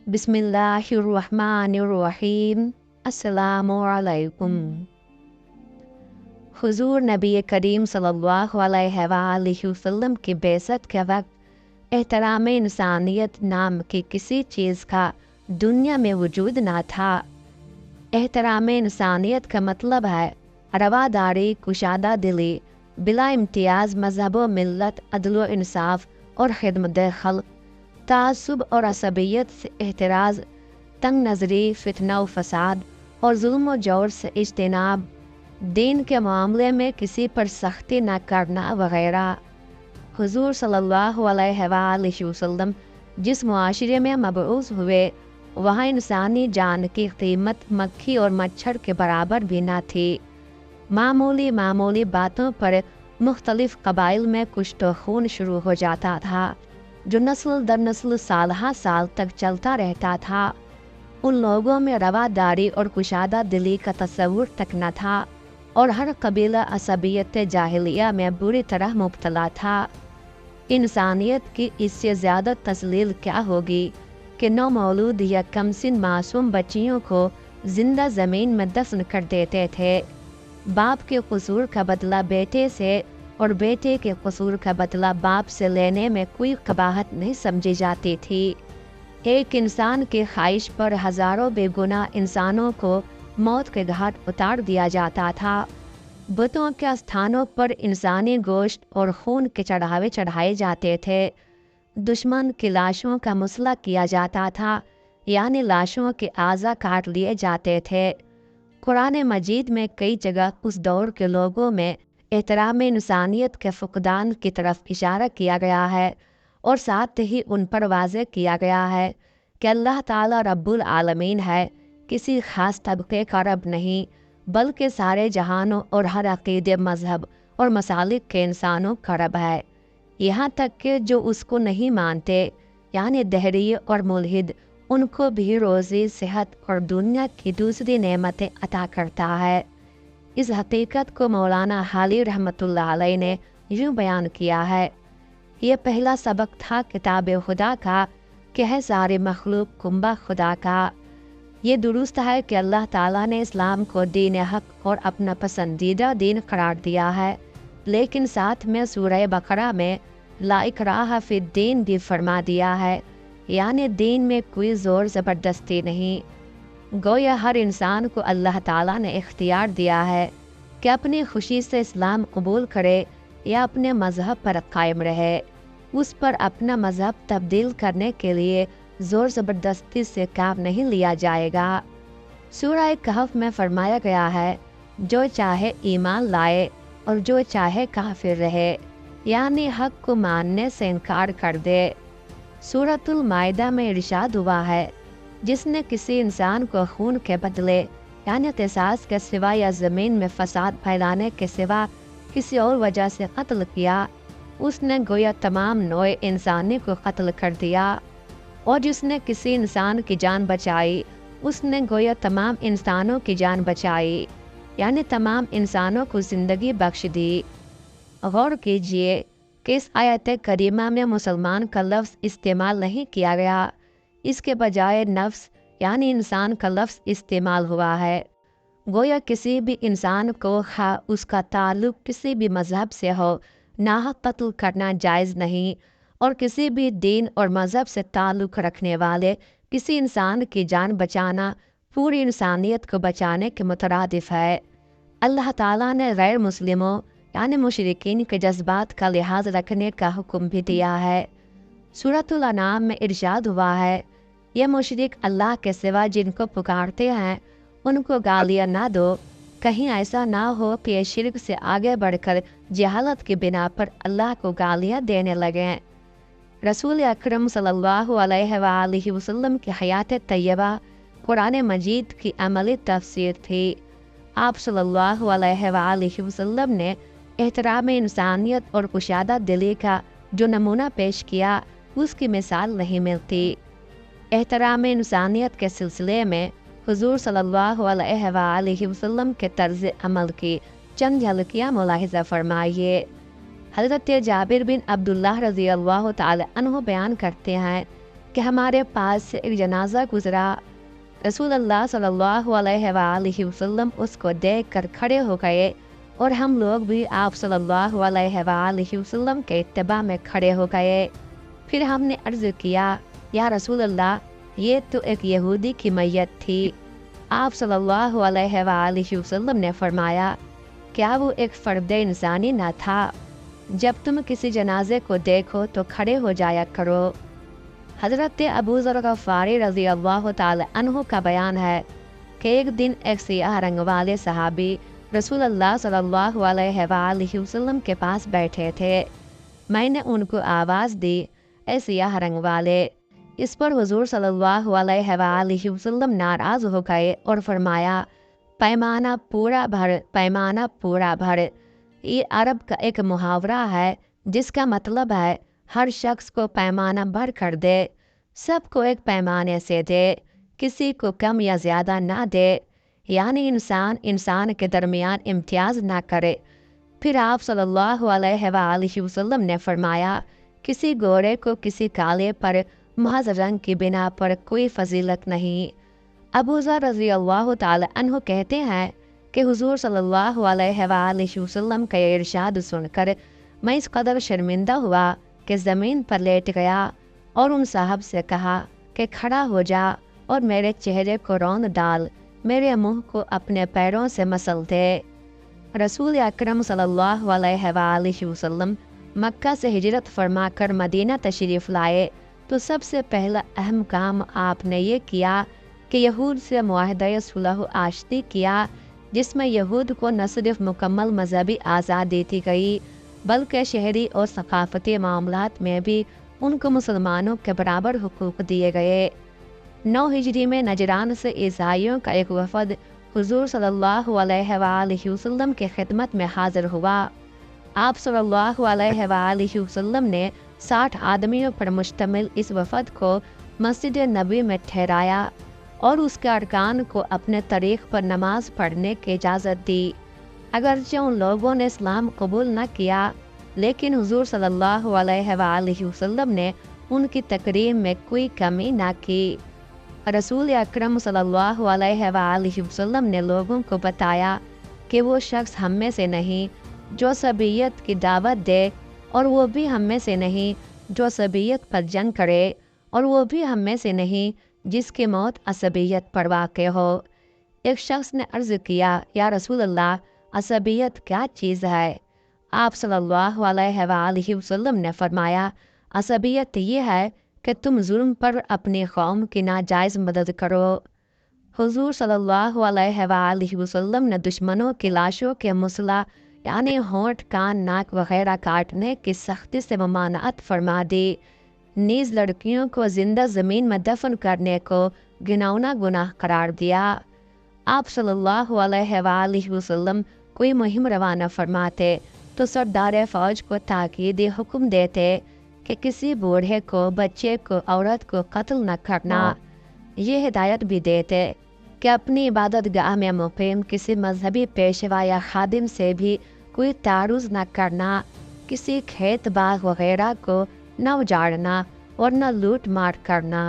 बिस्मिल्लाहिर्रहमानिर्रहीम। अस्सलामुअलैकुम। हुजूर नबी करीम सल्लल्लाहु अलैहि वसल्लम की बेइज्जत के वक्त एहतराम इंसानियत नाम की किसी चीज़ का दुनिया में वजूद ना था। एहतराम इंसानियत का मतलब है रवादारी, कुशादा दिली, बिला इम्तियाज़ मज़हब व मिल्लत, अदल व इंसाफ और खिदमत खल्क़, तासुब और असबियत से एहतराज़, तंग नज़री, फितना व फसाद और जुल्म व जौर से इज्तनाब, दीन के मामले में किसी पर सख्ती न करना वगैरह। हुजूर सल्लल्लाहु अलैहि वसल्लम जिस मुआशरे में मबऊस हुए वहाँ इंसानी जान की कीमत मक्खी और मच्छर के बराबर भी न थी। मामूली बातों पर मुख्तलिफ कबाइल में कुछ तो खून शुरू हो जाता था जो नस्ल दर नस्ल साल साल तक चलता रहता था। उन लोगों में रवादारी और कुशादा दिली का तस्वुर तक न था और हर कबीला असबियत जाहिलिया में बुरी तरह मुब्तला था। इंसानियत की इससे ज़्यादा तस्लील क्या होगी कि नौमौलूद या कमसिन मासूम बच्चियों को जिंदा ज़मीन में दफन कर देते थे। बाप के कसूर का बदला बेटे से और बेटे के कसूर का बदला बाप से लेने में कोई कबाहत नहीं समझी जाती थी। एक इंसान की ख्वाहिश पर हज़ारों बेगुनाह इंसानों को मौत के घाट उतार दिया जाता था। बुतों के स्थानों पर इंसानी गोश्त और खून के चढ़ावे चढ़ाए जाते थे। दुश्मन की लाशों का मुसला किया जाता था, यानी लाशों के आज़ा काट लिए जाते थे। कुरान मजीद में कई जगह उस दौर के लोगों में एहतराम इंसानियत के फुकदान की तरफ इशारा किया गया है और साथ ही उन पर वाज़ेह किया गया है कि अल्लाह ताला रब्बुल आलमीन है, किसी ख़ास तबके का रब नहीं बल्कि सारे जहानों और हर अक़ीदे, मज़हब और मसालिक के इंसानों का रब है। यहाँ तक कि जो उसको नहीं मानते यानी दहरी और मुल्हिद, उनको भी रोज़ी, सेहत और दुनिया की दूसरी नेमतें अता करता है। इस हकीकत को मौलाना हाली रहमतुल्लाह अलैह ने यूँ बयान किया है। ये पहला सबक था किताब खुदा का कि है सारे मखलूक कुंबा खुदा का। ये दुरुस्त है कि अल्लाह ताला ने इस्लाम को दीन हक और अपना पसंदीदा दीन करार दिया है, लेकिन साथ में सूरह बकरा में ला इकराह फिद्दीन भी फरमा दिया है, यानी दीन में कोई ज़ोर ज़बरदस्ती नहीं। गोया हर इंसान को अल्लाह ताला ने इख्तियार दिया है कि अपनी खुशी से इस्लाम कबूल करे या अपने मज़हब पर कायम रहे। उस पर अपना मज़हब तब्दील करने के लिए ज़ोर ज़बरदस्ती से काम नहीं लिया जाएगा। सूरह कहफ में फरमाया गया है, जो चाहे ईमान लाए और जो चाहे काफिर रहे, यानी हक को मानने से इनकार कर दे। सूरतुल माइदा में इरशाद हुआ है, जिसने किसी इंसान को खून के बदले यानी क़िसास के सिवा या ज़मीन में फसाद फैलाने के सिवा किसी और वजह से कत्ल किया, उसने गोया तमाम नोए इंसानी को कत्ल कर दिया। और जिसने किसी इंसान की जान बचाई, उसने गोया तमाम इंसानों की जान बचाई, यानी तमाम इंसानों को ज़िंदगी बख्श दी। गौर कीजिए कि इस आयत करीमा में मुसलमान का लफ्ज़ इस्तेमाल नहीं किया गया, इसके बजाय नफ्स यानी इंसान का लफ्ज़ इस्तेमाल हुआ है। गोया किसी भी इंसान को खा उसका ताल्लुक़ किसी भी मज़हब से हो, नाहक कत्ल करना जायज़ नहीं, और किसी भी दीन और मज़हब से ताल्लुक़ रखने वाले किसी इंसान की जान बचाना पूरी इंसानियत को बचाने के मुतरादिफ है। अल्लाह ताला ने गैर मुस्लिमों यानी मुशरिकीन के जज्बात का लिहाज रखने का हुक्म भी दिया है। सूरतुल अनाम में इरशाद हुआ है, ये मुशरिक अल्लाह के सिवा जिनको पुकारते हैं उनको गालियाँ ना दो, कहीं ऐसा ना हो कि ये शिर्क से आगे बढ़कर जहालत की बिना पर अल्लाह को गालियाँ देने लगें। रसूल अकरम सल्लल्लाहु अलैहि वसल्लम की हयात तैयबा कुरान मजीद की अमली तफसीर थी। आप सल्लल्लाहु अलैहि वसल्लम ने एहतराम इंसानियत और कुशादा दिली का जो नमूना पेश किया, उसकी मिसाल नहीं मिलती। एहतराम इंसानियत के सिलसिले में हुजूर सल्लल्लाहु अलैहि वसल्लम के तर्ज अमल की चंद झलकियाँ मुलाहिज़ा फरमाइए। हज़रत जाबिर बिन अब्दुल्लाह रज़ी अल्लाह ताला अन्हु बयान करते हैं کہ ہمارے پاس سے ایک جنازہ گزرا۔ رسول اللہ صلی اللہ علیہ وآلہ وسلم اس کو دیکھ کر کھڑے ہو گئے اور ہم لوگ بھی آپ صلی اللہ علیہ وآلہ وسلم کے اتباع میں کھڑے ہو گئے۔ پھر ہم نے عرض کیا، یا رسول اللہ، یہ تو ایک یہودی کی میت تھی۔ آپ صلی اللہ علیہ وآلہ وسلم نے فرمایا، کیا وہ ایک فرد انسانی نہ تھا؟ جب تم کسی جنازے کو دیکھو تو کھڑے ہو جایا کرو۔ حضرت ابو ذر غفاری رضی اللہ تعالی عنہ کا بیان ہے کہ ایک دن ایک سیاہ رنگ والے صحابی رسول اللہ صلی اللہ علیہ وآلہ وسلم کے پاس بیٹھے تھے۔ میں نے ان کو آواز دی، اے سیاہ رنگ والے۔ اس پر حضور صلی اللہ علیہ وآلہ وسلم ناراض ہو گئے اور فرمایا، پیمانہ پورا بھر، پیمانہ پورا بھر۔ یہ عرب کا ایک محاورہ ہے جس کا مطلب ہے ہر شخص کو پیمانہ بھر کر دے، سب کو ایک پیمانے سے دے، کسی کو کم یا زیادہ نہ دے، یعنی انسان کے درمیان امتیاز نہ کرے۔ پھر آپ صلی اللہ علیہ وآلہ وسلم نے فرمایا، کسی گورے کو کسی کالے پر محض رنگ کی بنا پر کوئی فضیلت نہیں۔ ابو ذر رضی اللہ تعالی عنہ کہتے ہیں کہ حضور صلی اللہ علیہ وآلہ وسلم کا یہ ارشاد سن کر میں اس قدر شرمندہ ہوا کہ زمین پر لیٹ گیا اور ان صاحب سے کہا کہ کھڑا ہو جا اور میرے چہرے کو روند ڈال، میرے منہ کو اپنے پیروں سے مسل دے۔ رسول اکرم صلی اللہ علیہ وآلہ وسلم مکہ سے ہجرت فرما کر مدینہ تشریف لائے تو سب سے پہلا اہم کام آپ نے یہ کیا کہ یہود سے معاہدہ صلح و آشتی کیا، جس میں یہود کو نہ صرف مکمل مذہبی آزادی دی گئی بلکہ شہری اور ثقافتی معاملات میں بھی ان کو مسلمانوں کے برابر حقوق دیے گئے۔ 9 ہجری میں نجران سے عیسائیوں کا ایک وفد حضور صلی اللہ علیہ وآلہ وسلم کی خدمت میں حاضر ہوا۔ آپ صلی اللہ علیہ وآلہ وسلم نے 60 آدمیوں پر مشتمل اس وفد کو مسجد نبوی میں ٹھہرایا اور اس کے ارکان کو اپنے طریق پر نماز پڑھنے کی اجازت دی۔ اگرچہ ان لوگوں نے اسلام قبول نہ کیا، لیکن حضور صلی اللہ علیہ وآلہ وسلم نے ان کی تکریم میں کوئی کمی نہ کی۔ رسول اکرم صلی اللہ علیہ وآلہ وسلم نے لوگوں کو بتایا کہ وہ شخص ہم میں سے نہیں جو سبیت کی دعوت دے، اور وہ بھی ہم میں سے نہیں جو سبیت پر جنگ کرے، اور وہ بھی ہم میں سے نہیں جس کی موت عصبیت پر واقع ہو۔ ایک شخص نے عرض کیا، یا رسول اللہ، عصبیت کیا چیز ہے؟ آپ صلی اللہ علیہ وآلہ وسلم نے فرمایا، عصبیت یہ ہے کہ تم ظلم پر اپنی قوم کی ناجائز مدد کرو۔ حضور صلی اللہ علیہ وآلہ وسلم نے دشمنوں کی لاشوں کے مسئلہ یعنی ہونٹ، کان، ناک وغیرہ کاٹنے کی سختی سے ممانعت فرما دی، نیز لڑکیوں کو زندہ زمین میں دفن کرنے کو گناؤنا گناہ قرار دیا۔ آپ صلی اللہ علیہ وآلہ وسلم کوئی مہم روانہ فرماتے تو سردار فوج کو تاکیدی حکم دیتے کہ کسی بوڑھے کو، بچے کو، عورت کو قتل نہ کرنا۔ یہ ہدایت بھی دیتے کہ اپنی عبادت گاہ میں مقیم کسی مذہبی پیشوا یا خادم سے بھی کوئی تعرض نہ کرنا، کسی کھیت باغ وغیرہ کو نہ اجاڑنا اور نہ لوٹ مار کرنا۔